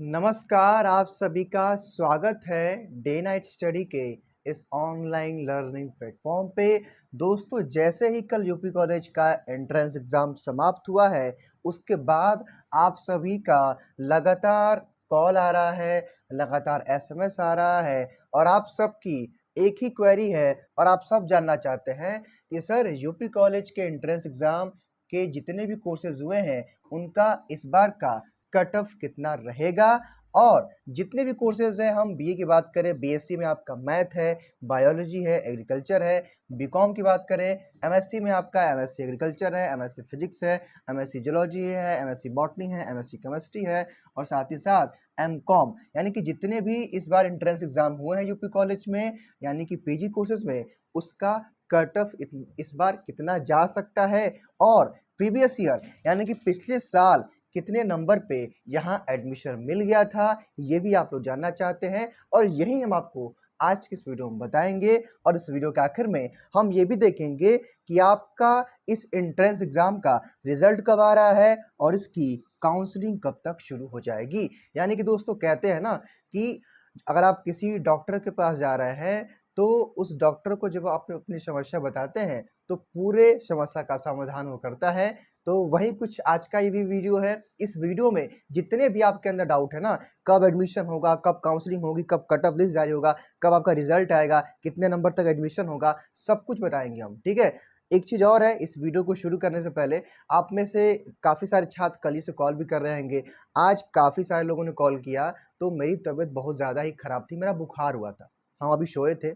नमस्कार, आप सभी का स्वागत है डे नाइट स्टडी के इस ऑनलाइन लर्निंग प्लेटफॉर्म पे। दोस्तों, जैसे ही कल यूपी कॉलेज का एंट्रेंस एग्ज़ाम समाप्त हुआ है, उसके बाद आप सभी का लगातार कॉल आ रहा है, लगातार एसएमएस आ रहा है और आप सबकी एक ही क्वेरी है और आप सब जानना चाहते हैं कि सर यूपी कॉलेज के एंट्रेंस एग्ज़ाम के जितने भी कोर्सेज़ हुए हैं, उनका इस बार का कट ऑफ कितना रहेगा। और जितने भी कोर्सेज हैं, हम बीए की बात करें, बीएससी में आपका मैथ है, बायोलॉजी है, एग्रीकल्चर है। बीकॉम की बात करें, एमएससी में आपका एमएससी एग्रीकल्चर है, एमएससी फिजिक्स है, एमएससी जियोलॉजी है, एमएससी बॉटनी है, एमएससी केमिस्ट्री है और साथ ही साथ एमकॉम। यानी कि जितने भी इस बार एंट्रेंस एग्जाम हुए हैं यूपी कॉलेज में, यानी कि पीजी कोर्सेज में, उसका कट ऑफ इस बार कितना जा सकता है और प्रीवियस ईयर यानी कि पिछले साल कितने नंबर पे यहाँ एडमिशन मिल गया था, ये भी आप लोग जानना चाहते हैं और यही हम आपको आज की इस वीडियो में बताएंगे। और इस वीडियो के आखिर में हम ये भी देखेंगे कि आपका इस एंट्रेंस एग्जाम का रिजल्ट कब आ रहा है और इसकी काउंसलिंग कब तक शुरू हो जाएगी। यानी कि दोस्तों, कहते हैं ना कि अगर आप किसी डॉक्टर के पास जा रहे हैं तो उस डॉक्टर को जब आप अपनी समस्या बताते हैं तो पूरे समस्या का समाधान वो करता है। तो वही कुछ आज का ये भी वीडियो है। इस वीडियो में जितने भी आपके अंदर डाउट है ना, कब एडमिशन होगा, कब काउंसलिंग होगी, कब कट ऑफ लिस्ट जारी होगा, कब आपका रिजल्ट आएगा, कितने नंबर तक एडमिशन होगा, सब कुछ बताएंगे हम। ठीक है। एक चीज़ और है, इस वीडियो को शुरू करने से पहले आप में से काफ़ी सारे छात्र कल ही से कॉल भी कर रहे होंगे। आज काफ़ी सारे लोगों ने कॉल किया तो मेरी तबीयत बहुत ज़्यादा ही ख़राब थी, मेरा बुखार हुआ था। हम अभी सोए थे,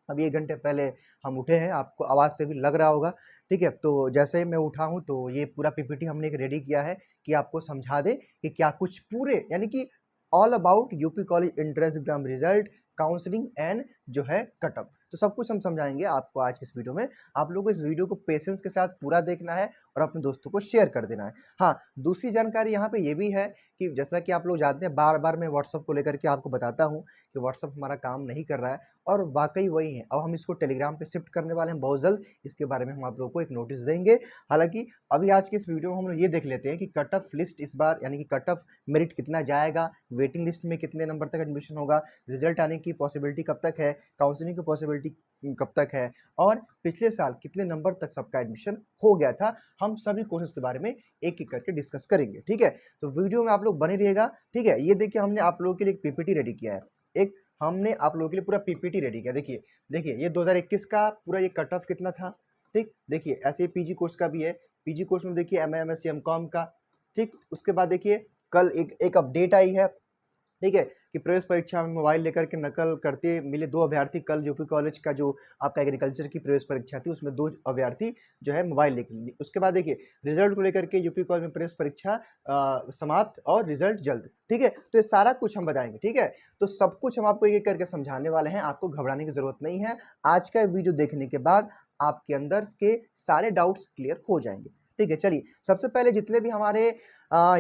अभी 1 घंटे पहले हम उठे हैं, आपको आवाज़ से भी लग रहा होगा। ठीक है, तो जैसे ही मैं उठा हूँ तो ये पूरा पीपीटी हमने एक रेडी किया है कि आपको समझा दें कि क्या कुछ पूरे यानी कि all about UP college entrance exam result, counselling and जो है कट ऑफ, तो सब कुछ हम समझाएंगे आपको आज की इस वीडियो में। आप लोगों को इस वीडियो को पेशेंस के साथ पूरा देखना है और अपने दोस्तों को शेयर कर देना है। हाँ, दूसरी जानकारी यहाँ पे ये भी है कि जैसा कि आप लोग जानते हैं, बार बार मैं व्हाट्सअप को लेकर के आपको बताता हूँ कि व्हाट्सअप हमारा काम नहीं कर रहा है और वाकई वही है। अब हम इसको टेलीग्राम पे शिफ्ट करने वाले हैं बहुत जल्द, इसके बारे में हम आप लोगों को एक नोटिस देंगे। हालांकि अभी आज की इस वीडियो में हम लोग ये देख लेते हैं कि कट ऑफ लिस्ट इस बार यानी कि कट ऑफ मेरिट कितना जाएगा, वेटिंग लिस्ट में कितने नंबर तक एडमिशन होगा, रिजल्ट आने की पॉसिबिलिटी कब तक है, काउंसलिंग की पॉसिबिलिटी कब तक है और पिछले साल कितने नंबर तक सबका एडमिशन हो गया था। हम सभी कोर्सेज के बारे में एक एक करके डिस्कस करेंगे। ठीक है, तो वीडियो में आप लोग बने रहिएगा। ठीक है, ये देखिए हमने आप लोगों के लिए एक पीपीटी रेडी किया है। एक हमने आप लोगों के लिए पूरा पीपीटी रेडी किया। देखिए देखिए, ये 2021 का पूरा ये कट ऑफ कितना था। ठीक, देखिए ऐसे पीजी कोर्स का भी है। पीजी कोर्स में देखिए एमएससी एमकॉम का। ठीक, उसके बाद देखिए कल एक अपडेट आई है। ठीक है, कि प्रवेश परीक्षा में मोबाइल लेकर के नकल करते मिले 2 अभ्यर्थी। कल यूपी कॉलेज का जो आपका एग्रीकल्चर की प्रवेश परीक्षा थी, उसमें 2 अभ्यर्थी जो है मोबाइल लेकर मिले। उसके बाद देखिए रिजल्ट को लेकर के यूपी कॉलेज में प्रवेश परीक्षा समाप्त और रिजल्ट जल्द। ठीक है, तो ये सारा कुछ हम बताएंगे। ठीक है, तो सब कुछ हम आपको एक करके समझाने वाले हैं, आपको घबराने की जरूरत नहीं है। आज का वीडियो देखने के बाद आपके अंदर के सारे डाउट्स क्लियर हो जाएंगे। ठीक है, चलिए सबसे पहले जितने भी हमारे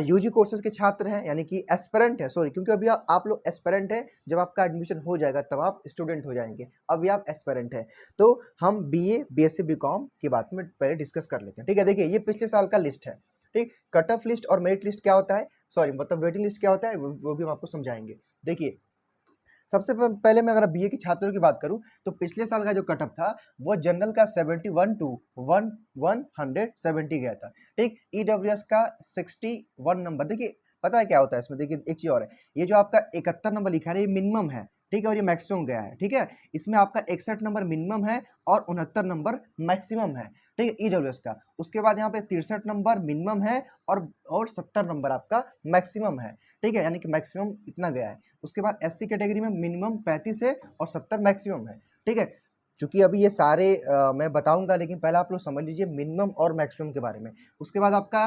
यूजी कोर्सेज के छात्र हैं यानी कि एस्पिरेंट है, सॉरी, क्योंकि अभी आप लोग एस्पिरेंट हैं, जब आपका एडमिशन हो जाएगा तब आप स्टूडेंट हो जाएंगे, अभी आप एस्पिरेंट हैं। तो हम बीए बीएससी बीकॉम की बात में पहले डिस्कस कर लेते हैं। ठीक है, देखिए ये पिछले साल का लिस्ट है। ठीक, कट ऑफ लिस्ट और मेरिट लिस्ट क्या होता है, सॉरी मतलब वेटिंग लिस्ट क्या होता है, वो भी हम आपको समझाएंगे। देखिए सबसे पहले मैं अगर बीए के छात्रों की बात करूं तो पिछले साल का जो कटअप था वो जनरल का 71 टू 170 गया था। ठीक, ईडब्ल्यूएस का 61 नंबर। देखिए पता है क्या होता है इसमें, देखिए एक चीज और है, ये जो आपका 71 नंबर लिखा है ये मिनिमम है। ठीक है, और ये मैक्सिमम गया है। ठीक है, इसमें आपका 61 नंबर मिनिमम है और 69 नंबर मैक्सिमम है। ठीक है, ईडब्ल्यूएस का। उसके बाद यहाँ पे 63 नंबर मिनिमम है और 70 नंबर आपका मैक्सिमम है। ठीक है, यानी कि मैक्सिमम इतना गया है। उसके बाद एससी कैटेगरी में मिनिमम 35 है और 70 मैक्सिमम है। ठीक है, चूंकि अभी ये सारे मैं बताऊंगा, लेकिन पहले आप लोग समझ लीजिए मिनिमम और मैक्सिमम के बारे में। उसके बाद आपका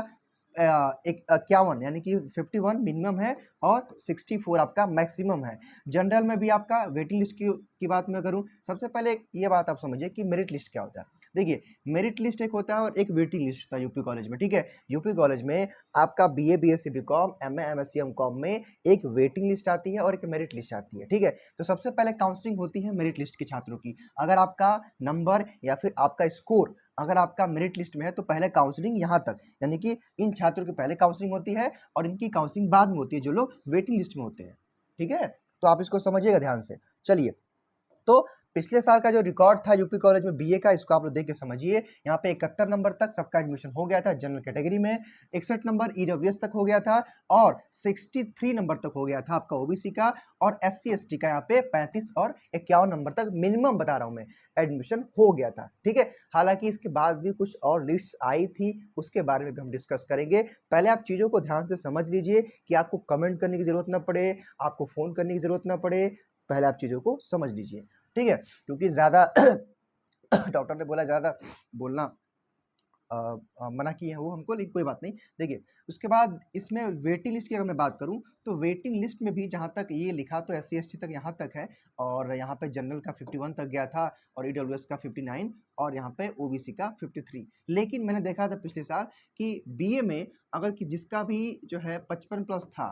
51 यानी कि 51 मिनिमम है और 64 आपका मैक्सिमम है। जनरल में भी आपका वेटिंग लिस्ट की बात मैं करूं, सबसे पहले ये बात आप समझिए कि मेरिट लिस्ट क्या होता है। देखिए मेरिट लिस्ट एक होता है और एक वेटिंग लिस्ट होता है यूपी कॉलेज में, ठीक है। यूपी कॉलेज में आपका BA BSc BCom MA MSc MCom में एक वेटिंग लिस्ट आती है और एक मेरिट लिस्ट आती है, ठीक है। तो सबसे पहले काउंसलिंग होती है मेरिट लिस्ट के छात्रों की। अगर आपका नंबर या फिर आपका स्कोर अगर आपका मेरिट लिस्ट में है तो पहले काउंसलिंग यहाँ तक, यानी कि इन छात्रों की पहले काउंसलिंग होती है और इनकी काउंसलिंग बाद में होती है जो लोग वेटिंग लिस्ट में होते हैं, ठीक है। तो आप इसको समझिएगा ध्यान से। चलिए, तो पिछले साल का जो रिकॉर्ड था यूपी कॉलेज में बीए का, इसको आप लोग देख के समझिए। यहाँ पे 71 नंबर तक सबका एडमिशन हो गया था जनरल कैटेगरी में, 61 नंबर ईडब्ल्यूएस तक हो गया था और 63 नंबर तक हो गया था आपका ओबीसी का, और एससी एसटी का यहाँ पे 35 और 51 नंबर तक मिनिमम बता रहा हूँ मैं एडमिशन हो गया था, ठीक है। हालांकि इसके बाद भी कुछ और लिस्ट आई थी, उसके बारे में भी हम डिस्कस करेंगे। पहले आप चीज़ों को ध्यान से समझ लीजिए कि आपको कमेंट करने की जरूरत ना पड़े, आपको फोन करने की जरूरत ना पड़े, पहले आप चीज़ों को समझ लीजिए, ठीक है। क्योंकि ज़्यादा डॉक्टर ने बोला ज़्यादा बोलना मना किए हैं वो हमको, लेकिन कोई बात नहीं। देखिए उसके बाद इसमें वेटिंग लिस्ट की अगर मैं बात करूं तो वेटिंग लिस्ट में भी जहां तक ये लिखा तो एससी एसटी तक यहाँ तक है, और यहाँ पे जनरल का 51 तक गया था और ईडब्ल्यूएस का 59 और यहाँ पे ओबीसी का 53। लेकिन मैंने देखा था पिछले साल कि बीए में अगर कि जिसका भी जो है 55 प्लस था,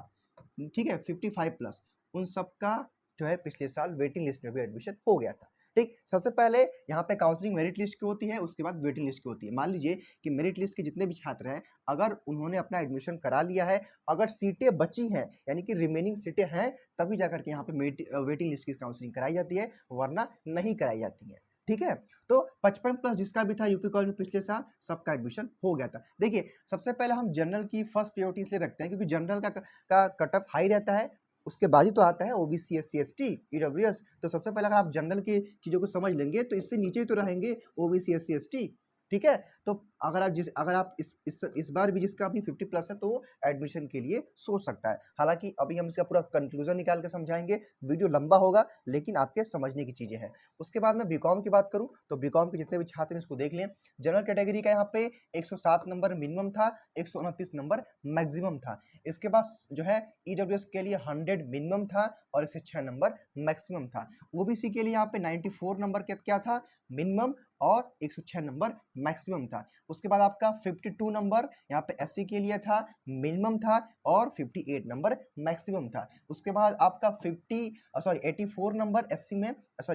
ठीक है, 55 प्लस, उन सबका जो है पिछले साल वेटिंग लिस्ट में भी एडमिशन हो गया था, ठीक। सबसे पहले यहाँ पे काउंसलिंग मेरिट लिस्ट की होती है, उसके बाद वेटिंग लिस्ट की होती है। मान लीजिए कि मेरिट लिस्ट के जितने भी छात्र हैं, अगर उन्होंने अपना एडमिशन करा लिया है, अगर सीटें बची हैं यानी कि रिमेनिंग सीटें हैं, तभी जाकर के यहाँ पे वेटिंग लिस्ट की काउंसलिंग कराई जाती है, वरना नहीं कराई जाती है, ठीक है। तो 55 प्लस जिसका भी था यूपी कॉलेज में पिछले साल, सबका एडमिशन हो गया था। देखिए सबसे पहले हम जनरल की फर्स्ट प्रायोरिटी इसलिए रखते हैं क्योंकि जनरल का कट ऑफ हाई रहता है, उसके बाद ही तो आता है ओबीसी एससी एसटी ईडब्ल्यूएस। तो सबसे पहले अगर आप जनरल की चीज़ों को समझ लेंगे तो इससे नीचे ही तो रहेंगे ओबीसी एससी एसटी, ठीक है। तो अगर आप इस बार भी जिसका भी 50 प्लस है तो वो एडमिशन के लिए सोच सकता है। हालांकि अभी हम इसका पूरा कंक्लूजन निकाल के समझाएंगे, वीडियो लंबा होगा लेकिन आपके समझने की चीज़ें हैं। उसके बाद मैं बीकॉम की बात करूं तो बीकॉम के जितने भी छात्र हैं इसको देख लें। जनरल कैटेगरी का यहाँ पे 107 नंबर मिनिमम था, 129 नंबर मैक्सिमम था। इसके बाद जो है ईडब्ल्यूएस के लिए 100 मिनिमम था और 106 नंबर मैक्सिमम था। ओबीसी के लिए यहाँ पे 94 नंबर क्या था मिनिमम और 106 नंबर मैक्सिमम था। उसके बाद आपका 52 नंबर यहाँ पे एससी के लिए था, मिनिमम था और 58 नंबर मैक्सिमम था। उसके बाद आपका 84 नंबर एससी में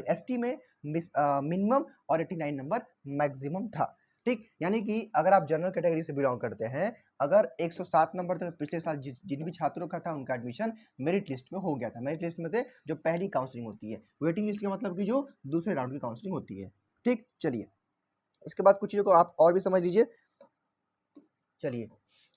एसटी में मिनिमम और 89 नंबर मैक्सिमम था, ठीक। यानी कि अगर आप जनरल कैटेगरी से बिलोंग करते हैं, अगर 107 नंबर तक पिछले साल जिन भी छात्रों का था उनका एडमिशन मेरिट लिस्ट में हो गया था। मेरिट लिस्ट में थे जो पहली काउंसलिंग होती है, वेटिंग लिस्ट का मतलब कि जो दूसरे राउंड की काउंसलिंग होती है, ठीक। चलिए इसके बाद कुछ चीज़ों को आप और भी समझ लीजिए। चलिए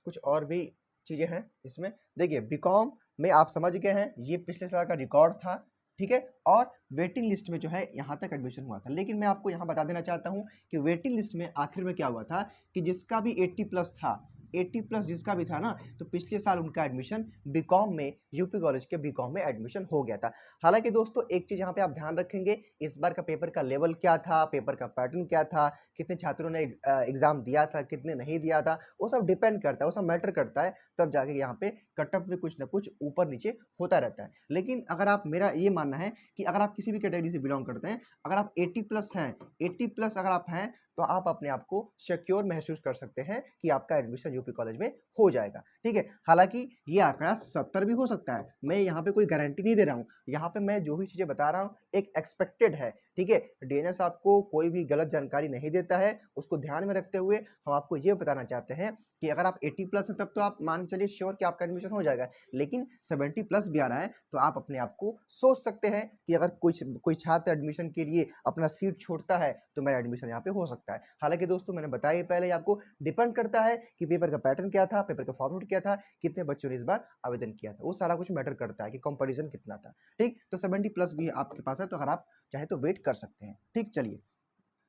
कुछ और भी चीज़ें हैं इसमें। देखिए बीकॉम में आप समझ गए हैं, ये पिछले साल का रिकॉर्ड था, ठीक है। और वेटिंग लिस्ट में जो है यहाँ तक एडमिशन हुआ था। लेकिन मैं आपको यहाँ बता देना चाहता हूँ कि वेटिंग लिस्ट में आखिर में क्या हुआ था कि जिसका भी 80 प्लस था, 80 प्लस जिसका भी था ना, तो पिछले साल उनका एडमिशन बीकॉम में यूपी कॉलेज के बीकॉम में एडमिशन हो गया था। हालांकि दोस्तों एक चीज़ यहाँ पे आप ध्यान रखेंगे, इस बार का पेपर का लेवल क्या था, पेपर का पैटर्न क्या था, कितने छात्रों ने एग्जाम दिया था, कितने नहीं दिया था, वो सब डिपेंड करता है, वो सब मैटर करता है। तब जाके यहाँ पे कट ऑफ में कुछ ना कुछ ऊपर नीचे होता रहता है। लेकिन अगर आप, मेरा ये मानना है कि अगर आप किसी भी कैटेगरी से बिलोंग करते हैं, अगर आप 80 प्लस हैं, 80 प्लस अगर आप हैं, तो आप अपने आप को सिक्योर महसूस कर सकते हैं कि आपका एडमिशन यूपी कॉलेज में हो जाएगा, ठीक है। हालांकि ये आंकड़ा 70 भी हो सकता है, मैं यहाँ पे कोई गारंटी नहीं दे रहा हूँ। यहाँ पे मैं जो भी चीज़ें बता रहा हूँ एक एक्सपेक्टेड है, ठीक है। डीएनएस आपको कोई भी गलत जानकारी नहीं देता है, उसको ध्यान में रखते हुए हम आपको ये बताना चाहते हैं कि अगर आप 80 प्लस हैं तब तो आप मान के चलिए श्योर कि आपका एडमिशन हो जाएगा। लेकिन 70 प्लस भी आ रहा है तो आप अपने आप को सोच सकते हैं कि अगर कोई छात्र एडमिशन के लिए अपना सीट छोड़ता है तो मेरा एडमिशन यहाँ पे हो सकता है। हालांकि दोस्तों मैंने बताया पहले आपको, डिपेंड करता है कि पेपर का पैटर्न क्या था, पेपर का फॉर्मेट क्या था, कितने बच्चों ने इस बार आवेदन किया था, वो सारा कुछ मैटर करता है कि कंपटीशन कितना था, ठीक। तो 70 प्लस भी आपके पास है तो अगर आप चाहे तो वेट कर सकते हैं, ठीक। चलिए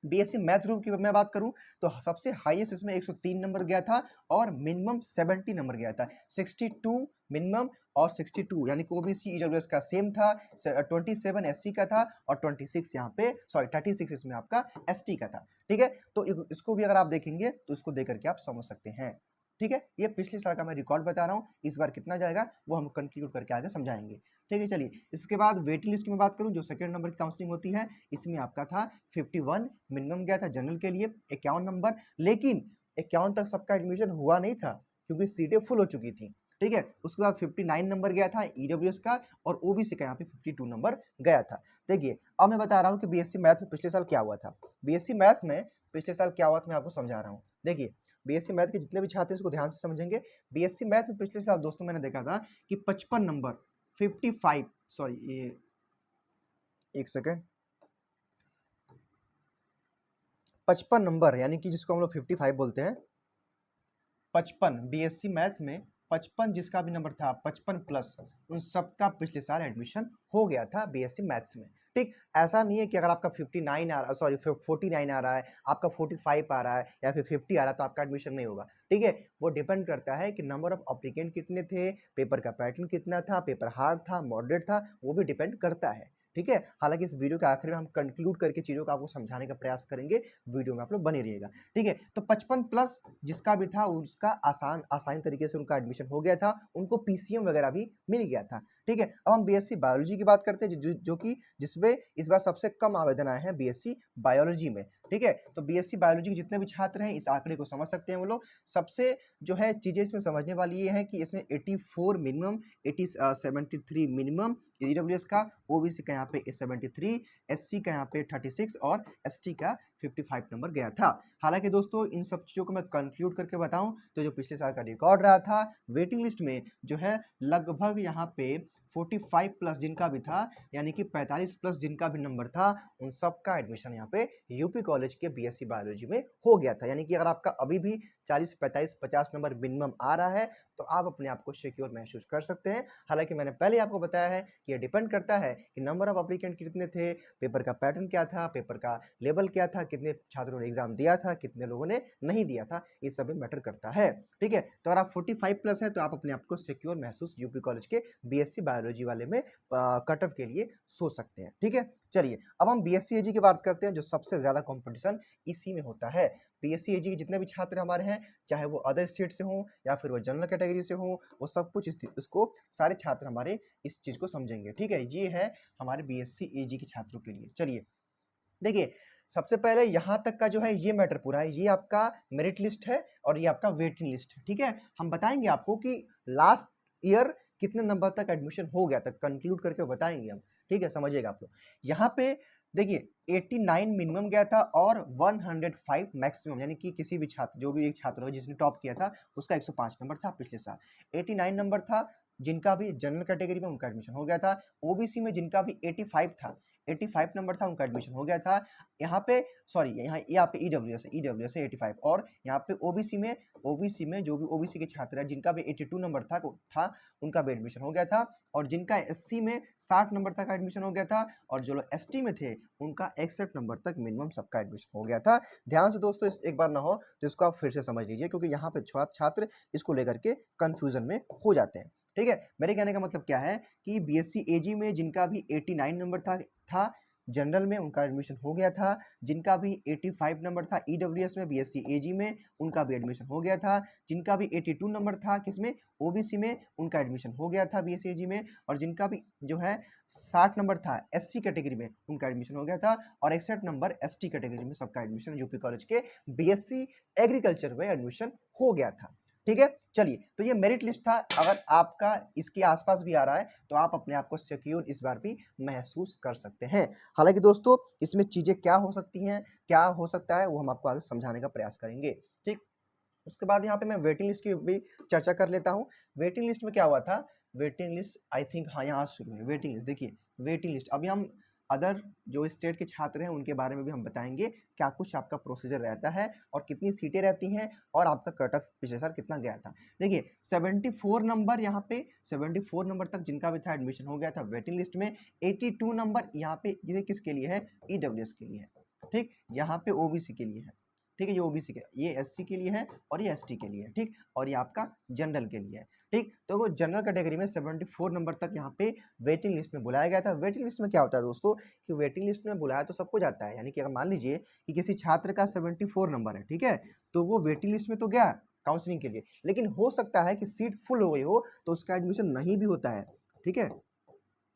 बीएससी मैथ ग्रुप की मैं बात करूं तो सबसे हाईएस्ट इसमें 103 नंबर गया था और मिनिमम 70 नंबर गया था, 62 मिनिमम और 62, यानी कि ओबीसी ईडब्ल्यूएस का सेम था, 27 एससी का था और 26 यहाँ पे 36 इसमें आपका एसटी का था, ठीक है। तो इसको भी अगर आप देखेंगे तो इसको देख करके आप समझ सकते हैं। ठीक है, ये पिछले साल का मैं रिकॉर्ड बता रहा हूँ, इस बार कितना जाएगा वो हम कंक्लूड करके आगे समझाएंगे। ठीक है, चलिए इसके बाद वेटिंग लिस्ट में बात करूँ, जो सेकंड नंबर की काउंसलिंग होती है, इसमें आपका था 51 मिनिमम गया था जनरल के लिए, 51 नंबर, लेकिन 51 तक सबका एडमिशन हुआ नहीं था क्योंकि सीटें फुल हो चुकी थी। ठीक है, उसके बाद 59 नंबर गया था ईडब्ल्यूएस का, और ओबीसी का यहाँ पे 52 नंबर गया था। देखिए अब मैं बता रहा हूँ कि बीएससी मैथ में पिछले साल क्या हुआ था। बीएससी मैथ में पिछले साल क्या हुआ था मैं आपको समझा रहा हूँ। देखिए बीएससी मैथ के जितने भी छात्र हैं इसको ध्यान से समझेंगे। बीएससी मैथ में पिछले साल दोस्तों मैंने देखा था कि 55 नंबर 55 सॉरी ये एक सेकेंड 55 नंबर यानी कि जिसको हम लोग 55 बोलते हैं, 55 बीएससी मैथ में 55 जिसका भी नंबर था 55 प्लस, उन सबका पिछले साल एडमिशन हो गया था बीएससी मैथ्स में। ठीक, ऐसा नहीं है कि अगर आपका 59 आ रहा सॉरी 49 आ रहा है, आपका 45 आ रहा है या फिर 50 आ रहा है तो आपका एडमिशन नहीं होगा। ठीक है, वो डिपेंड करता है कि नंबर ऑफ अप्लीकेंट कितने थे, पेपर का पैटर्न कितना था, पेपर हार्ड था, मॉडरेट था, वो भी डिपेंड करता है। ठीक है, हालांकि इस वीडियो के आखिर में हम कंक्लूड करके चीज़ों को आपको समझाने का प्रयास करेंगे, वीडियो में आप लोग बने रहिएगा। ठीक है, तो 55 प्लस जिसका भी था उसका आसान तरीके से उनका एडमिशन हो गया था, उनको पीसीएम वगैरह भी मिल गया था। ठीक है, अब हम बीएससी बायोलॉजी की बात करते हैं, जो कि जिसमें इस बार सबसे कम आवेदन आए हैं बीएससी बायोलॉजी में। ठीक है, तो बीएससी बायोलॉजी के जितने भी छात्र हैं इस आंकड़े को समझ सकते हैं वो लोग। सबसे जो है चीजें इसमें समझने वाली ये है कि इसमें 84 मिनिमम, 73 मिनिमम ईडब्ल्यूएस का, ओबीसी का यहाँ पे 73, एससी का यहाँ पे 36 और एसटी का 55 नंबर गया था। हालांकि दोस्तों इन सब चीज़ों को मैं कंक्लूड करके बताऊं तो जो पिछले साल का रिकॉर्ड रहा था वेटिंग लिस्ट में जो है लगभग यहाँ पे 45 प्लस जिनका भी था, यानी कि 45 प्लस जिनका भी नंबर था, उन सब का एडमिशन यहाँ पे यूपी कॉलेज के बीएससी बायोलॉजी में हो गया था। यानी कि अगर आपका अभी भी 40, 45, 50 नंबर मिनिमम आ रहा है तो आप अपने आप को सिक्योर महसूस कर सकते हैं। हालांकि मैंने पहले आपको बताया है कि यह डिपेंड करता है कि नंबर ऑफ अप्लीकेंट कितने थे, पेपर का पैटर्न क्या था, पेपर का लेवल क्या था, कितने छात्रों ने एग्जाम दिया था, कितने लोगों ने नहीं दिया था, ये सब भी मैटर करता है। ठीक है, तो अगर आप 45 प्लस है तो आप अपने आप को सिक्योर महसूस यूपी कॉलेज के बीएससी बायोलॉजी वाले में कट ऑफ के लिए सोच सकते हैं। ठीक है, चलिए अब हम बीएससी एजी की बात करते हैं, जो सबसे ज्यादा कंपटीशन इसी में होता है। बीएससी एजी के जितने भी छात्र हमारे हैं, चाहे वो अदर स्टेट से हों या फिर वो जनरल कैटेगरी से हों, वो सब कुछ इसको सारे छात्र हमारे इस चीज को समझेंगे। ठीक है, ये है हमारे बीएससी एजी के छात्रों के लिए। चलिए देखिए सबसे पहले यहाँ तक का जो है ये मैटर पूरा है, ये आपका मेरिट लिस्ट है और ये आपका वेटिंग लिस्ट है। ठीक है, हम बताएंगे आपको कि लास्ट ईयर कितने नंबर तक एडमिशन हो गया तक कंक्लूड करके बताएंगे हम। ठीक है, समझिएगा आप लोग। यहाँ पे देखिए 89 मिनिमम गया था और 105 मैक्सिमम, यानी कि किसी भी छात्र, जो भी एक छात्र हो जिसने टॉप किया था उसका 105 नंबर था पिछले साल। 89 नंबर था जिनका भी जनरल कैटेगरी में उनका एडमिशन हो गया था। ओबीसी में जिनका भी 85 था, 85 नंबर था, उनका एडमिशन हो गया था। यहाँ पे सॉरी यहाँ पे ईडब्ल्यूएस है 85, और यहाँ पे ओबीसी में जो भी ओबीसी के छात्र हैं जिनका भी 82 नंबर था उनका भी एडमिशन हो गया था, और जिनका एससी में 60 नंबर तक एडमिशन हो गया था, और जो लोग एसटी में थे उनका 61 नंबर तक मिनिमम सबका एडमिशन हो गया था। ध्यान से दोस्तों एक बार ना हो तो इसको आप फिर से समझ लीजिए, क्योंकि यहाँ पे छात्र इसको लेकर के कंफ्यूजन में हो जाते हैं। ठीक है, मेरे कहने का मतलब क्या है कि बीएससी एजी में जिनका भी 89 नंबर था जनरल में उनका एडमिशन हो गया था, जिनका भी 85 नंबर था ईडब्ल्यूएस में बीएससी एजी में उनका भी एडमिशन हो गया था, जिनका भी 82 नंबर था किसमें ओबीसी में उनका एडमिशन हो गया था बीएससी एजी में, और जिनका भी जो है 60 नंबर था एससी कैटेगरी में उनका एडमिशन हो गया था, और 61 नंबर एसटी कैटेगरी में सबका एडमिशन यूपी कॉलेज के बीएससी एग्रीकल्चर में एडमिशन हो गया था। ठीक है, चलिए तो ये मेरिट लिस्ट था। अगर आपका इसके आसपास भी आ रहा है तो आप अपने आप को सिक्योर इस बार भी महसूस कर सकते हैं। हालांकि दोस्तों इसमें चीजें क्या हो सकती हैं, क्या हो सकता है, वो हम आपको आगे समझाने का प्रयास करेंगे। ठीक, उसके बाद यहाँ पे मैं वेटिंग लिस्ट की भी चर्चा कर लेता हूँ। वेटिंग लिस्ट में क्या हुआ था, वेटिंग लिस्ट आई थिंक हाँ यहाँ शुरू है वेटिंग लिस्ट। देखिए वेटिंग लिस्ट अभी हम अदर जो स्टेट के छात्र हैं उनके बारे में भी हम बताएंगे क्या कुछ आपका प्रोसीजर रहता है और कितनी सीटें रहती हैं और आपका कट ऑफ पिछले साल कितना गया था। देखिए 74 नंबर यहाँ पे 74 नंबर तक जिनका भी था एडमिशन हो गया था वेटिंग लिस्ट में। 82 नंबर यहाँ पे ये किसके लिए है, ईडब्ल्यूएस के लिए है। ठीक, यहाँ पे ओबीसी के लिए है। ठीक है, ये ओबीसी के, ये एससी के लिए है और ये एसटी के लिए है। ठीक, और ये आपका जनरल के लिए है। ठीक। तो वो जनरल कैटेगरी में 74 नंबर तक यहाँ पे वेटिंग लिस्ट में बुलाया गया था। वेटिंग लिस्ट में क्या होता है दोस्तों कि वेटिंग लिस्ट में बुलाया तो सबको जाता है, यानी कि अगर मान लीजिए कि किसी छात्र का 74 नंबर है, ठीक है, तो वो वेटिंग लिस्ट में तो गया काउंसलिंग के लिए, लेकिन हो सकता है कि सीट फुल हो गई हो तो उसका एडमिशन नहीं भी होता है, ठीक है।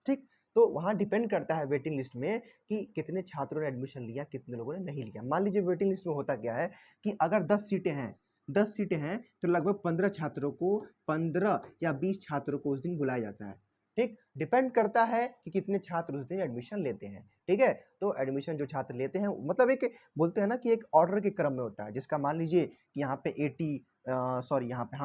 ठीक। तो वहाँ डिपेंड करता है वेटिंग लिस्ट में कि कितने छात्रों ने एडमिशन लिया, कितने लोगों ने नहीं लिया। मान लीजिए वेटिंग लिस्ट में होता क्या है कि अगर 10 सीटें हैं, 10 सीटें हैं तो लगभग 15 छात्रों को, 15 या 20 छात्रों को उस दिन बुलाया जाता है। ठीक। डिपेंड करता है कि कितने छात्र उस दिन एडमिशन लेते हैं, ठीक है। तो एडमिशन जो छात्र लेते हैं मतलब एक बोलते हैं ना कि एक ऑर्डर के क्रम में होता है, जिसका मान लीजिए कि यहाँ पे 80 सॉरी यहाँ पे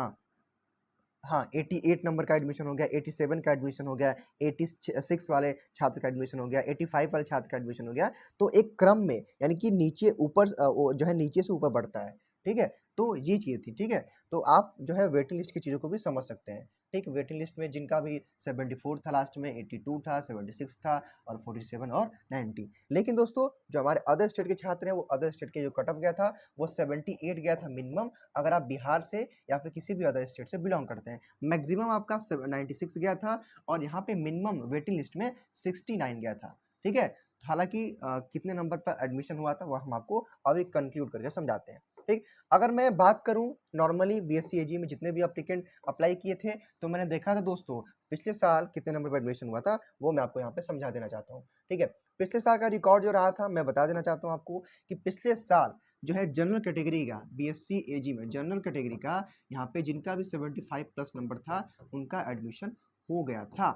हाँ 88 नंबर का एडमिशन हो गया, 87 का एडमिशन हो गया, 86 वाले छात्र का एडमिशन हो गया, 85 वाले छात्र का एडमिशन हो गया। तो एक क्रम में यानी कि नीचे ऊपर वो जो है नीचे से ऊपर बढ़ता है, ठीक है। तो ये चीज़ थी, ठीक है। तो आप जो है वेटिंग लिस्ट की चीज़ों को भी समझ सकते हैं, ठीक। वेटिंग लिस्ट में जिनका भी 74 था, लास्ट में 82 था, 76 था और 47 और 90। लेकिन दोस्तों जो हमारे अदर स्टेट के छात्र हैं वो अदर स्टेट के जो कट ऑफ गया था वो 78 गया था मिनिमम, अगर आप बिहार से या फिर किसी भी अदर स्टेट से बिलोंग करते हैं। मैक्सिमम आपका 96 गया था और यहाँ पे मिनिमम वेटिंग लिस्ट में 69 गया था, ठीक है। हालांकि कितने नंबर पर एडमिशन हुआ था वो हम आपको अभी कंक्लूड करके समझाते हैं, ठीक। अगर मैं बात करूं नॉर्मली बीएससी एजी में जितने भी एप्लीकेंट अप्लाई किए थे तो मैंने देखा था दोस्तों पिछले साल कितने नंबर पर एडमिशन हुआ था वो मैं आपको यहाँ पे समझा देना चाहता हूँ, ठीक है। पिछले साल का रिकॉर्ड जो रहा था मैं बता देना चाहता हूँ आपको कि पिछले साल जो है जनरल कैटेगरी का बीएससी एजी में जनरल कैटेगरी का यहाँ पे जिनका भी 75 प्लस नंबर था उनका एडमिशन हो गया था,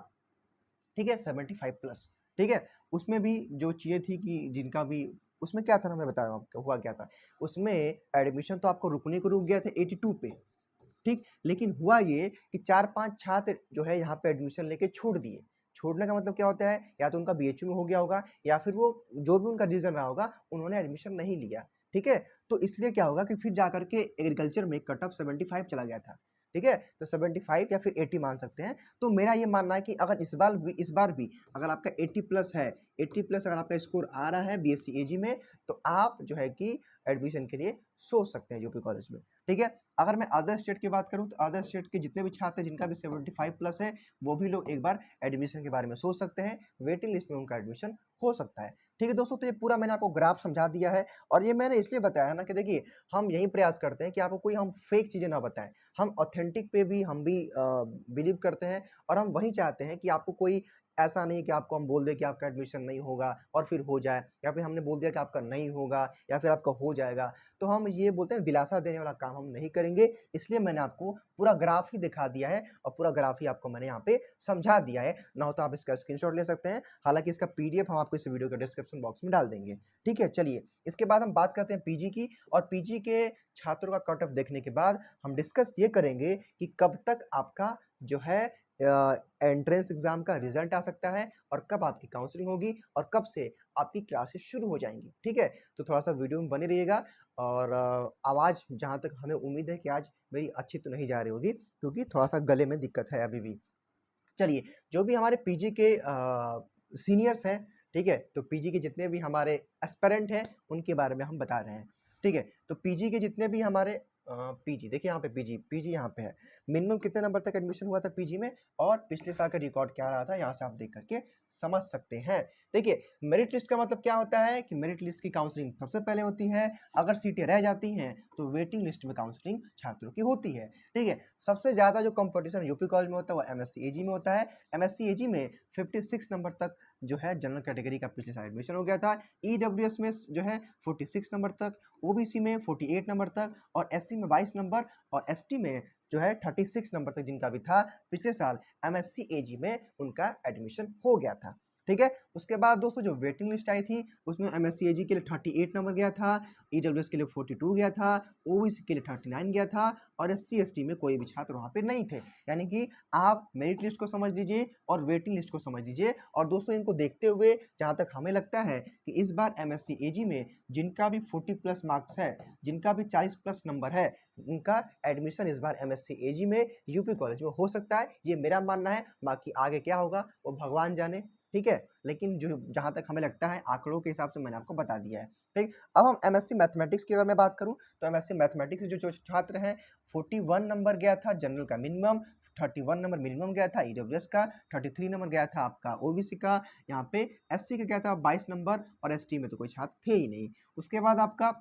ठीक है। 75 प्लस, ठीक है। उसमें भी जो चीज़ें थी कि जिनका भी उसमें क्या था ना मैं बता रहा हूँ आपको हुआ क्या था। उसमें एडमिशन तो आपको रुकने को रुक गया था 82 पे, ठीक। लेकिन हुआ ये कि 4-5 छात्र जो है यहाँ पे एडमिशन लेके छोड़ दिए। छोड़ने का मतलब क्या होता है, या तो उनका बीएचयू में हो गया होगा या फिर वो जो भी उनका रीज़न रहा होगा उन्होंने एडमिशन नहीं लिया, ठीक है। तो इसलिए क्या होगा कि फिर जाकर के एग्रीकल्चर में कट ऑफ 75 चला गया था, ठीक है। तो 75 या फिर 80 मान सकते हैं। तो मेरा ये मानना है कि अगर इस बार भी अगर आपका 80 प्लस है, 80 प्लस अगर आपका स्कोर आ रहा है बीएससी एजी में तो आप जो है कि एडमिशन के लिए सोच सकते हैं यूपी कॉलेज में, ठीक है। अगर मैं अदर स्टेट की बात करूं तो अदर स्टेट के जितने भी छात्र हैं जिनका भी 75 प्लस है वो भी लोग एक बार एडमिशन के बारे में सोच सकते हैं, वेटिंग लिस्ट में उनका एडमिशन हो सकता है, ठीक है दोस्तों। तो ये पूरा मैंने आपको ग्राफ समझा दिया है और ये मैंने इसलिए बताया ना कि देखिए हम यही प्रयास करते हैं कि आपको कोई हम फेक चीज़ें ना बताएं, हम ऑथेंटिक पे भी हम भी बिलीव करते हैं और हम वही चाहते हैं कि आपको कोई ऐसा नहीं कि आपको हम बोल दें कि आपका एडमिशन नहीं होगा और फिर हो जाए, या फिर हमने बोल दिया कि आपका नहीं होगा या फिर आपका हो जाएगा। तो हम ये बोलते हैं दिलासा देने वाला काम हम नहीं करेंगे, इसलिए मैंने आपको पूरा ग्राफ ही दिखा दिया है और पूरा ग्राफ ही आपको मैंने यहाँ पे समझा दिया है। ना हो तो आप इसका स्क्रीनशॉट ले सकते हैं, हालांकि इसका पीडीएफ हम आपको इस वीडियो के डिस्क्रिप्शन बॉक्स में डाल देंगे, ठीक है। चलिए इसके बाद हम बात करते हैं पीजी की, और पीजी के छात्रों का कट ऑफ देखने के बाद हम डिस्कस ये करेंगे कि कब तक आपका जो है एंट्रेंस एग्जाम का रिजल्ट आ सकता है और कब आपकी काउंसलिंग होगी और कब से आपकी क्लासेस शुरू हो जाएंगी, ठीक है। तो थोड़ा सा वीडियो में बने रहिएगा और आवाज़ जहाँ तक हमें उम्मीद है कि आज मेरी अच्छी तो नहीं जा रही होगी क्योंकि थोड़ा सा गले में दिक्कत है अभी भी। चलिए जो भी हमारे पीजी के सीनियर्स हैं, ठीक है, तो पीजी के जितने भी हमारे एस्पिरेंट हैं उनके बारे में हम बता रहे हैं, ठीक है। तो पीजी के जितने भी हमारे पीजी देखिए यहाँ पे पीजी यहाँ पे है, मिनिमम कितने नंबर तक एडमिशन हुआ था पीजी में और पिछले साल का रिकॉर्ड क्या रहा था यहाँ से आप देख करके समझ सकते हैं। देखिए मेरिट लिस्ट का मतलब क्या होता है कि मेरिट लिस्ट की काउंसलिंग सबसे पहले होती है, अगर सीटें रह जाती हैं तो वेटिंग लिस्ट में काउंसलिंग छात्रों की होती है, ठीक है। सबसे ज़्यादा जो कंपटीशन यूपी कॉलेज में होता है वो एमएससी एजी में होता है। एमएससी एजी में 56 नंबर तक जो है जनरल कैटेगरी का पिछले साल एडमिशन हो गया था, ईडब्ल्यूएस में जो है 46 नंबर तक, ओबीसी में 48 नंबर तक और एससी में 22 नंबर और एसटी में जो है 36 नंबर तक जिनका भी था पिछले साल एमएससी एजी में उनका एडमिशन हो गया था, ठीक है। उसके बाद दोस्तों जो वेटिंग लिस्ट आई थी उसमें एमएससी एजी के लिए 38 नंबर गया था, ईडब्ल्यूएस के लिए 42 गया था, ओबीसी के लिए 39 गया था और एससी एसटी में कोई भी छात्र वहाँ पे नहीं थे। यानी कि आप मेरिट लिस्ट को समझ लीजिए और वेटिंग लिस्ट को समझ लीजिए। और दोस्तों इनको देखते हुए जहाँ तक हमें लगता है कि इस बार एमएससी एजी में जिनका भी 40 प्लस मार्क्स है, जिनका भी 40 प्लस नंबर है, उनका एडमिशन इस बार एमएससी एजी में यूपी कॉलेज में हो सकता है, ये मेरा मानना है। बाकी आगे क्या होगा वो भगवान जाने। ठीक है, लेकिन जो जहाँ तक हमें लगता है आंकड़ों के हिसाब से मैंने आपको बता दिया है। ठीक, अब हम एमएससी मैथमेटिक्स की अगर मैं बात करूँ तो एमएससी मैथमेटिक्स के जो छात्र हैं 41 नंबर गया था जनरल का मिनिमम, 31 नंबर मिनिमम गया था ईडब्ल्यूएस का, 33 नंबर गया था आपका ओबीसी का, यहाँ पे एससी का गया था 22 नंबर और एसटी में तो कोई छात्र थे ही नहीं। उसके बाद आपका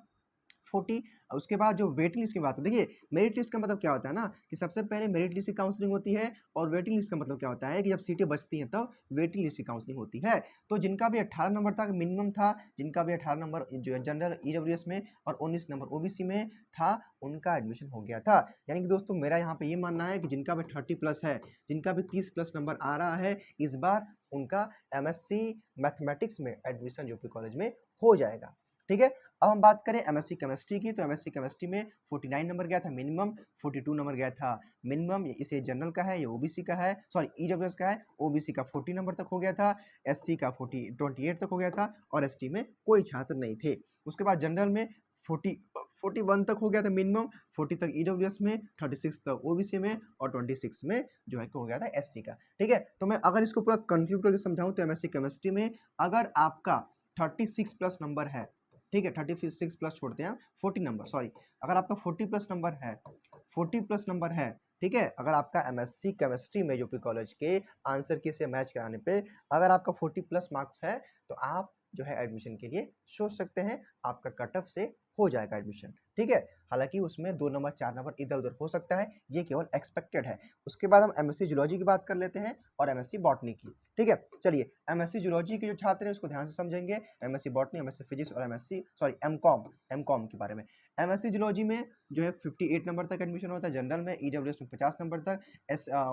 40, उसके बाद जो वेटिंग लिस्ट की बात है, देखिए मेरिट लिस्ट का मतलब क्या होता है ना कि सबसे पहले मेरिट लिस्ट की काउंसलिंग होती है और वेटिंग लिस्ट का मतलब क्या होता है कि जब सीटें बचती हैं तब वेटिंग लिस्ट की काउंसलिंग होती है। तो जिनका भी 18 नंबर तक मिनिमम था, जिनका भी 18 नंबर जो है जनरल ईडब्ल्यूएस में और 19 नंबर ओबीसी में था, उनका एडमिशन हो गया था। यानी कि दोस्तों मेरा यहाँ पे ये मानना है कि जिनका भी 30 प्लस है, जिनका भी 30 प्लस नंबर आ रहा है, इस बार उनका एमएससी मैथमेटिक्स में एडमिशन यूपी कॉलेज में हो जाएगा। ठीक है, अब हम बात करें एमएससी केमिस्ट्री की, तो एमएससी केमिस्ट्री में 49 नंबर गया था मिनिमम, 42 नंबर गया था मिनिमम। इसे जनरल का है, ये ओबीसी का है, सॉरी ईडब्ल्यूएस का है। ओबीसी का 40 नंबर तक हो गया था, एससी का 28 तक हो गया था और एसटी में कोई छात्र नहीं थे। उसके बाद जनरल में 41 तक हो गया था मिनिमम, 40 तक ईडब्ल्यूएस में, 36 तक ओबीसी में और 26 में जो है हो गया था एससी का। ठीक है, तो मैं अगर इसको पूरा कंक्लूड करके समझाऊं तो एमएससी केमिस्ट्री में अगर आपका 36 प्लस नंबर है, ठीक है, 36 प्लस छोड़ते हैं 40 नंबर, सॉरी, अगर आपका 40 प्लस नंबर है, 40 प्लस नंबर है, ठीक है, अगर आपका एमएससी केमिस्ट्री में यूपी कॉलेज के आंसर की से मैच कराने पे अगर आपका 40 प्लस मार्क्स है तो आप जो है एडमिशन के लिए सोच सकते हैं, आपका कट ऑफ से हो जाएगा एडमिशन। ठीक है, हालांकि उसमें 2 नंबर 4 नंबर इधर उधर हो सकता है, ये केवल एक्सपेक्टेड है। उसके बाद हम एमएससी जूलॉजी की बात कर लेते हैं और एमएससी बॉटनी की। ठीक है, चलिए एमएससी जूलॉजी के जो छात्र हैं उसको ध्यान से समझेंगे, एमएससी बॉटनी, एमएससी फिजिक्स और एमएससी सॉरी एमकॉम के बारे में। एमएससी जूलॉजी में जो है 58 नंबर तक एडमिशन होता है जनरल में, ईडब्ल्यूएस में 50 नंबर तक,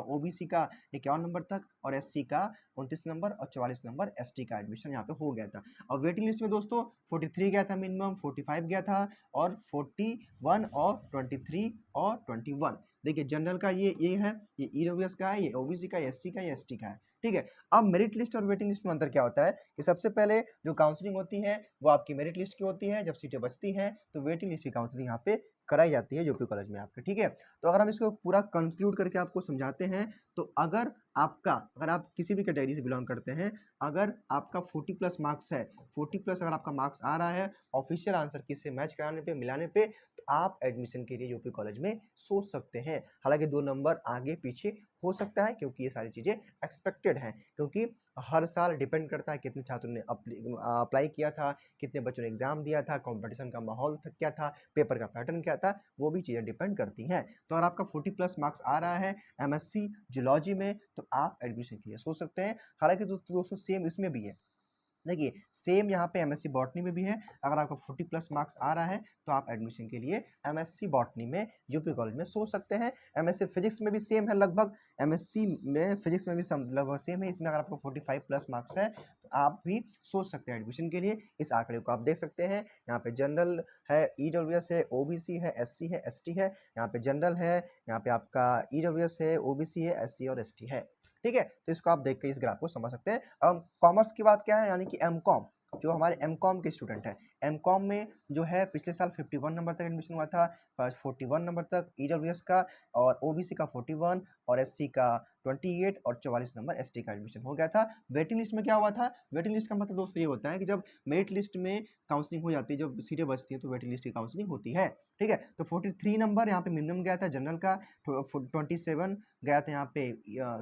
ओबीसी का 51 नंबर तक और एससी का 29 नंबर और 44 नंबर एसटी का एडमिशन यहाँ पे हो गया था। और वेटिंग लिस्ट में दोस्तों 43 गया था मिनिमम, 45 गया था और 41 और 23 और 21। देखिए जनरल का ये है, ये ईडब्ल्यूएस का है, ये ओबीसी का, एससी का, ये एसटी का है। ठीक है, अब मेरिट लिस्ट और वेटिंग लिस्ट में अंतर क्या होता है कि सबसे पहले जो काउंसलिंग होती है वो आपकी मेरिट लिस्ट की होती है, जब सीटें बचती हैं तो वेटिंग लिस्ट की काउंसलिंग यहाँ पे कराई जाती है यूपी कॉलेज में आपके। ठीक है, तो अगर हम इसको पूरा कंक्लूड करके आपको समझाते हैं तो अगर आप किसी भी कैटेगरी से बिलोंग करते हैं, अगर आपका 40 प्लस मार्क्स है, 40 प्लस अगर आपका मार्क्स आ रहा है ऑफिशियल आंसर की से मैच कराने पे, मिलाने पे, तो आप एडमिशन के लिए यूपी कॉलेज में सोच सकते हैं। हालांकि 2 नंबर आगे पीछे हो सकता है क्योंकि ये सारी चीज़ें एक्सपेक्टेड हैं, क्योंकि हर साल डिपेंड करता है कितने छात्रों ने अप्लाई किया था, कितने बच्चों ने एग्जाम दिया था, कंपटीशन का माहौल क्या था, पेपर का पैटर्न क्या था, वो भी चीज़ें डिपेंड करती हैं। तो अगर आपका 40 प्लस मार्क्स आ रहा है एमएससी जूलॉजी में तो आप एडमिशन के लिए सोच सकते हैं। हालांकि दोस्तों सेम इसमें भी है, देखिए सेम यहाँ पे एमएससी बॉटनी में भी है, अगर आपका 40 प्लस मार्क्स आ रहा है तो आप एडमिशन के लिए एमएससी बॉटनी में यूपी कॉलेज में सोच सकते हैं। एमएससी फिजिक्स में भी सेम है लगभग, एमएससी में फिजिक्स में भी लगभग सेम है, इसमें अगर आपको 45 प्लस मार्क्स है तो आप भी सोच सकते हैं एडमिशन के लिए। इस आंकड़े को आप देख सकते हैं, यहाँ पे जनरल है, ईडब्ल्यूएस है, ओबीसी है, एससी है, एसटी है, यहाँ पे जनरल है, यहाँ पे आपका ईडब्ल्यूएस है, ओबीसी है, एससी और एसटी है। ठीक है, तो इसको आप देख के इस ग्राफ को समझ सकते हैं। अब कॉमर्स की बात क्या है, यानी कि एमकॉम, जो हमारे एमकॉम के स्टूडेंट हैं, एमकॉम में जो है पिछले साल 51 नंबर तक एडमिशन हुआ था, 41 नंबर तक ईडब्ल्यूएस का और ओबीसी का 41 और एससी का 28 और 44 नंबर एसटी का एडमिशन हो गया था। वेटिंग लिस्ट में क्या हुआ था, वेटिंग लिस्ट का मतलब दोस्तों ये होता है कि जब मेरिट लिस्ट में काउंसलिंग हो जाती है, जब सीटें बचती हैं तो वेटिंग लिस्ट की काउंसलिंग होती है। ठीक है, तो 43 नंबर यहाँ पे मिनिमम गया था जनरल का, 27 गया था यहाँ पे,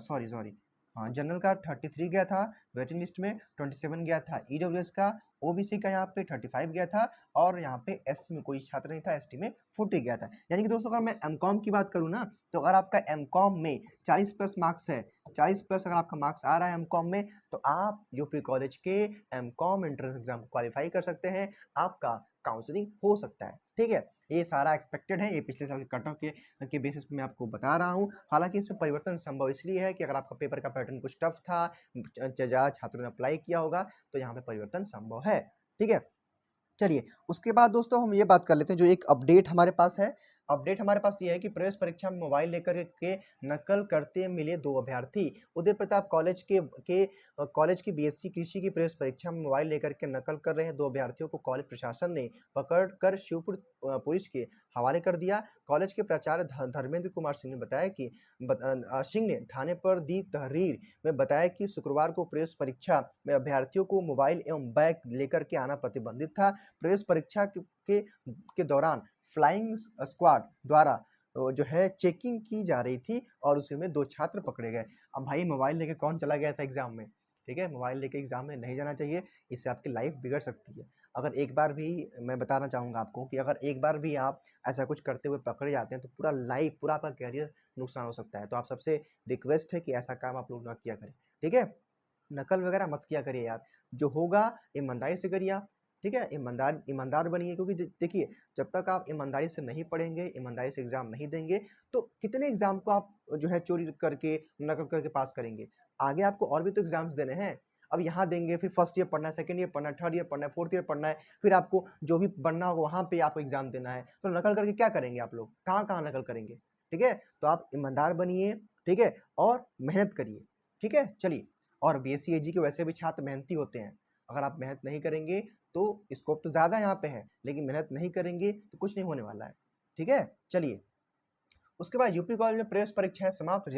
सॉरी हाँ, जनरल का 33 गया था वेटिंग लिस्ट में, 27 गया था ईडब्ल्यूएस का, ओबीसी का यहाँ पे 35 गया था और यहाँ पे एससी में कोई छात्र नहीं था, एसटी में 40 गया था। यानी कि दोस्तों अगर मैं एमकॉम की बात करूँ ना, तो अगर आपका एमकॉम में 40 प्लस मार्क्स है, 40 प्लस अगर आपका मार्क्स आ रहा है एमकॉम में, तो आप यूपी कॉलेज के एमकॉम एंट्रेंस एग्जाम क्वालिफाई कर सकते हैं, आपका काउंसलिंग हो सकता है। ठीक है, ये सारा एक्सपेक्टेड है, ये पिछले साल के कट ऑफ के बेसिस पे मैं आपको बता रहा हूँ। हालांकि इसमें परिवर्तन संभव इसलिए है कि अगर आपका पेपर का पैटर्न कुछ टफ था, ज़्यादा छात्रों ने अप्लाई किया होगा, तो यहाँ पे परिवर्तन संभव है। ठीक है, चलिए उसके बाद दोस्तों हम ये बात कर लेते हैं, जो एक अपडेट हमारे पास है अपडेट हमारे पास ये है कि प्रवेश परीक्षा में मोबाइल लेकर के नकल करते मिले 2 अभ्यर्थी। उदय प्रताप कॉलेज की बीएससी कृषि की प्रवेश परीक्षा में मोबाइल लेकर के नकल कर रहे 2 अभ्यर्थियों को कॉलेज प्रशासन ने पकड़कर शिवपुर पुलिस के हवाले कर दिया। कॉलेज के प्राचार्य धर्मेंद्र कुमार सिंह ने बताया कि सिंह ने थाने पर दी तहरीर में बताया कि शुक्रवार को प्रवेश परीक्षा में अभ्यर्थियों को मोबाइल एवं बैग लेकर के आना प्रतिबंधित था। प्रवेश परीक्षा के दौरान फ्लाइंग स्क्वाड द्वारा जो है चेकिंग की जा रही थी और उसमें 2 छात्र पकड़े गए। अब भाई मोबाइल लेके कौन चला गया था एग्जाम में? ठीक है, मोबाइल लेके एग्जाम में नहीं जाना चाहिए, इससे आपकी लाइफ बिगड़ सकती है। अगर एक बार भी, मैं बताना चाहूँगा आपको कि अगर एक बार भी आप ऐसा कुछ करते हुए पकड़े जाते हैं तो पूरा लाइफ, पूरा आपका करियर नुकसान हो सकता है। तो आप सबसे रिक्वेस्ट है कि ऐसा काम आप लोग ना किया करें, ठीक है? नकल वगैरह मत किया करिए यार, जो होगा ईमानदारी से करिए आप, ठीक है? ईमानदार बनिए, क्योंकि देखिए, जब तक आप ईमानदारी से नहीं पढ़ेंगे, ईमानदारी से एग्ज़ाम नहीं देंगे, तो कितने एग्ज़ाम को आप जो है चोरी करके, नकल करके पास करेंगे? आगे आपको और भी तो एग्ज़ाम्स देने हैं। अब यहाँ देंगे, फिर फर्स्ट ईयर पढ़ना है, सेकंड ईयर पढ़ना है, थर्ड ईयर पढ़ना है, फोर्थ ईयर पढ़ना है, फिर आपको जो भी बनना होगा वहाँ पे आपको एग्ज़ाम देना है। तो नकल करके क्या करेंगे आप लोग? कहाँ-कहाँ नकल करेंगे? ठीक है? तो आप ईमानदार बनिए, ठीक है? और मेहनत करिए, ठीक है? चलिए, और बीएससी एजी के वैसे भी छात्र मेहनती होते हैं। अगर आप मेहनत नहीं करेंगे तो स्कोप तो ज़्यादा यहाँ पे है, लेकिन मेहनत नहीं करेंगे तो कुछ नहीं होने वाला है, ठीक है? चलिए, उसके बाद यूपी कॉलेज में प्रवेश परीक्षाएं समाप्त,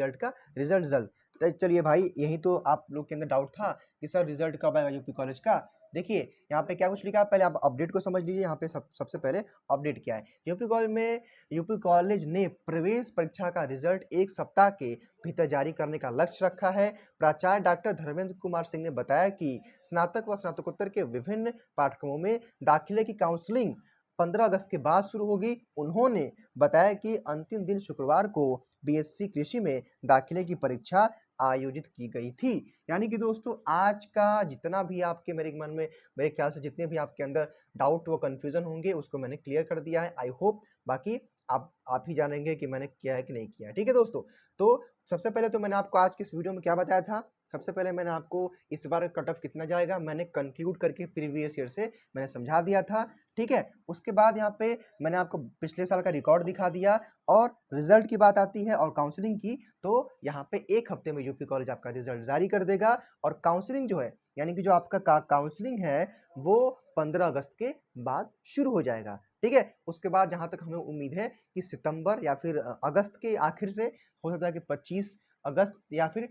रिजल्ट जल्द। तो चलिए भाई, यही तो आप लोग के अंदर डाउट था कि सर रिजल्ट कब आएगा यूपी कॉलेज का। देखिए यहाँ पे क्या कुछ लिखा है, पहले आप अपडेट को समझ लीजिए। यहाँ पे सबसे पहले अपडेट क्या है। यूपी कॉलेज ने प्रवेश परीक्षा का रिजल्ट 1 सप्ताह के भीतर जारी करने का लक्ष्य रखा है। प्राचार्य डॉक्टर धर्मेंद्र कुमार सिंह ने बताया कि स्नातक व स्नातकोत्तर के विभिन्न पाठ्यक्रमों में दाखिले की काउंसलिंग 15 अगस्त के बाद शुरू होगी। उन्होंने बताया कि अंतिम दिन शुक्रवार को बीएससी कृषि में दाखिले की परीक्षा आयोजित की गई थी। यानी कि दोस्तों, आज का जितना भी आपके मेरे मन में, मेरे ख्याल से जितने भी आपके अंदर डाउट व कंफ्यूजन होंगे उसको मैंने क्लियर कर दिया है। आई होप बाकी आप ही जानेंगे कि मैंने किया है कि नहीं किया है। ठीक है दोस्तों, तो सबसे पहले तो मैंने आपको आज की इस वीडियो में क्या बताया था। सबसे पहले मैंने आपको इस बार कट ऑफ कितना जाएगा मैंने कंक्लूड करके प्रीवियस ईयर से मैंने समझा दिया था। ठीक है, उसके बाद यहाँ पे मैंने आपको पिछले साल का रिकॉर्ड दिखा दिया, और रिजल्ट की बात आती है और काउंसलिंग की, तो यहाँ पे 1 हफ्ते में यूपी कॉलेज आपका रिजल्ट जारी कर देगा। और काउंसलिंग जो है, यानी कि जो आपका काउंसलिंग है वो 15 अगस्त के बाद शुरू हो जाएगा। ठीक है, उसके बाद जहाँ तक हमें उम्मीद है कि सितंबर या फिर अगस्त के आखिर से, हो सकता है कि 25 अगस्त या फिर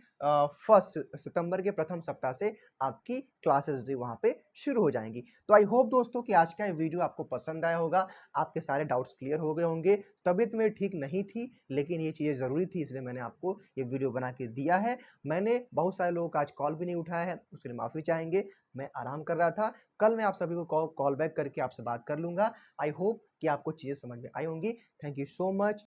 फर्स्ट सितंबर के प्रथम सप्ताह से आपकी क्लासेस भी वहाँ पे शुरू हो जाएंगी। तो आई होप दोस्तों कि आज का ये वीडियो आपको पसंद आया होगा, आपके सारे डाउट्स क्लियर हो गए होंगे। तबीयत मेरी ठीक नहीं थी, लेकिन ये चीज़ें ज़रूरी थी, इसलिए मैंने आपको ये वीडियो बना के दिया है। मैंने बहुत सारे लोगों का आज कॉल भी नहीं उठाया है, उसके लिए माफ़ी चाहेंगे। मैं आराम कर रहा था, कल मैं आप सभी को कॉल बैक करके आपसे बात कर लूँगा। आई होप कि आपको चीज़ें समझ में आई होंगी। Thank you so much.